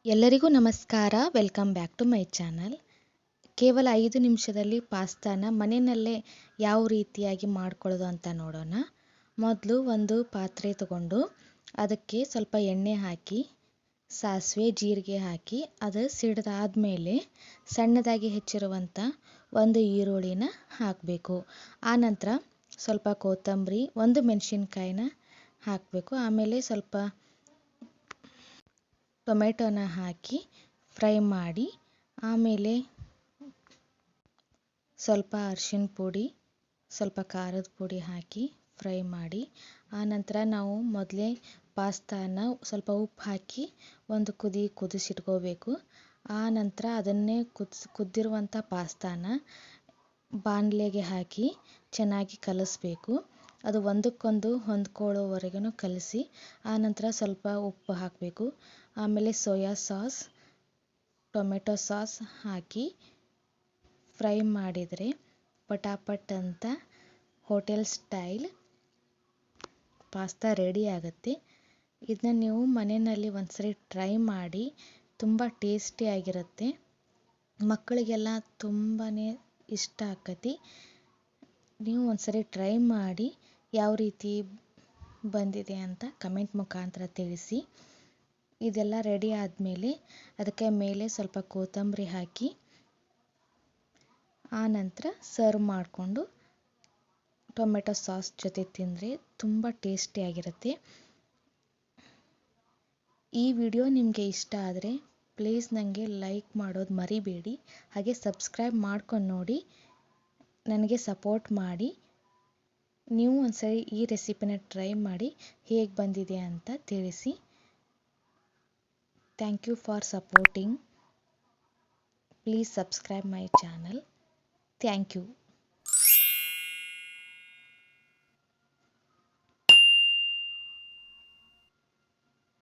ಎಲ್ಲರಿಗೂ ನಮಸ್ಕಾರ. Welcome back to my channel. ಕೇವಲ 5 ನಿಮಿಷದಲ್ಲಿ ಪಾಸ್ತಾನ ಮನೆಯಲ್ಲೇ ಯಾವ ರೀತಿಯಾಗಿ ಮಾಡ್ಕೊಳ್ಳೋದು ಅಂತ ನೋಡೋಣ. ಮೊದಲು ಒಂದು ಪಾತ್ರೆ ತಗೊಂಡು ಅದಕ್ಕೆ ಸ್ವಲ್ಪ ಎಣ್ಣೆ ಹಾಕಿ, ಸಾಸಿವೆ ಜೀರಿಗೆ ಹಾಕಿ ಅದು ಸಿಡಿದಾದ್ಮೇಲೆ ಸಣ್ಣದಾಗಿ ಹೆಚ್ಚಿರುವಂಥ ಒಂದು ಈರುಳ್ಳಿನ ಹಾಕಬೇಕು. ಆನಂತರ ಸ್ವಲ್ಪ ಕೊತ್ತಂಬರಿ, ಒಂದು ಮೆಣಸಿನ್ಕಾಯಿನ ಹಾಕಬೇಕು. ಆಮೇಲೆ ಸ್ವಲ್ಪ ಟೊಮೆಟೊನ ಹಾಕಿ ಫ್ರೈ ಮಾಡಿ, ಆಮೇಲೆ ಸ್ವಲ್ಪ ಅರಿಶಿನ ಪುಡಿ, ಸ್ವಲ್ಪ ಖಾರದ ಪುಡಿ ಹಾಕಿ ಫ್ರೈ ಮಾಡಿ, ಆನಂತರ ನಾವು ಮೊದಲೇ ಪಾಸ್ತಾನ ಸ್ವಲ್ಪ ಉಪ್ಪು ಹಾಕಿ ಒಂದು ಕುದಿಸಿಟ್ಕೋಬೇಕು. ಆನಂತರ ಅದನ್ನೇ ಕುದ್ದಿರುವಂಥ ಪಾಸ್ತಾನ ಬಾಣಲೆಗೆ ಹಾಕಿ ಚೆನ್ನಾಗಿ ಕಲಿಸ್ಬೇಕು. ಅದು ಒಂದಕ್ಕೊಂದು ಹೊಂದ್ಕೊಳ್ಳೋವರೆಗೂ ಕಲಸಿ, ಆನಂತರ ಸ್ವಲ್ಪ ಉಪ್ಪು ಹಾಕಬೇಕು. ಆಮೇಲೆ ಸೋಯಾ ಸಾಸ್, ಟೊಮೆಟೊ ಸಾಸ್ ಹಾಕಿ ಫ್ರೈ ಮಾಡಿದರೆ ಪಟಾಪಟ್ ಅಂತ ಹೋಟೆಲ್ ಸ್ಟೈಲ್ ಪಾಸ್ತಾ ರೆಡಿ ಆಗುತ್ತೆ. ಇದನ್ನ ನೀವು ಮನೆಯಲ್ಲಿ ಒಂದ್ಸರಿ ಟ್ರೈ ಮಾಡಿ, ತುಂಬ ಟೇಸ್ಟಿಯಾಗಿರುತ್ತೆ. ಮಕ್ಕಳಿಗೆಲ್ಲ ತುಂಬಾ ಇಷ್ಟ ಆಕತಿ. ನೀವು ಒಂದ್ಸರಿ ಟ್ರೈ ಮಾಡಿ ಯಾವ ರೀತಿ ಬಂದಿದೆ ಅಂತ ಕಮೆಂಟ್ ಮುಖಾಂತರ ತಿಳಿಸಿ. ಇದೆಲ್ಲ ರೆಡಿ ಆದಮೇಲೆ ಅದಕ್ಕೆ ಮೇಲೆ ಸ್ವಲ್ಪ ಕೊತ್ತಂಬರಿ ಹಾಕಿ, ಆನಂತರ ಸರ್ವ್ ಮಾಡಿಕೊಂಡು ಟೊಮೆಟೊ ಸಾಸ್ ಜೊತೆ ತಿಂದರೆ ತುಂಬ ಟೇಸ್ಟಿಯಾಗಿರುತ್ತೆ. ಈ ವಿಡಿಯೋ ನಿಮಗೆ ಇಷ್ಟ ಆದರೆ ಪ್ಲೀಸ್ ನನಗೆ ಲೈಕ್ ಮಾಡೋದು ಮರಿಬೇಡಿ. ಹಾಗೆ ಸಬ್ಸ್ಕ್ರೈಬ್ ಮಾಡ್ಕೊಂಡು ನೋಡಿ, ನನಗೆ ಸಪೋರ್ಟ್ ಮಾಡಿ. ನೀವು ಒಂದ್ಸರಿ ಈ ರೆಸಿಪಿನ ಟ್ರೈ ಮಾಡಿ ಹೇಗೆ ಬಂದಿದೆ ಅಂತ ತಿಳಿಸಿ. Thank you for supporting. Please subscribe my channel. Thank you.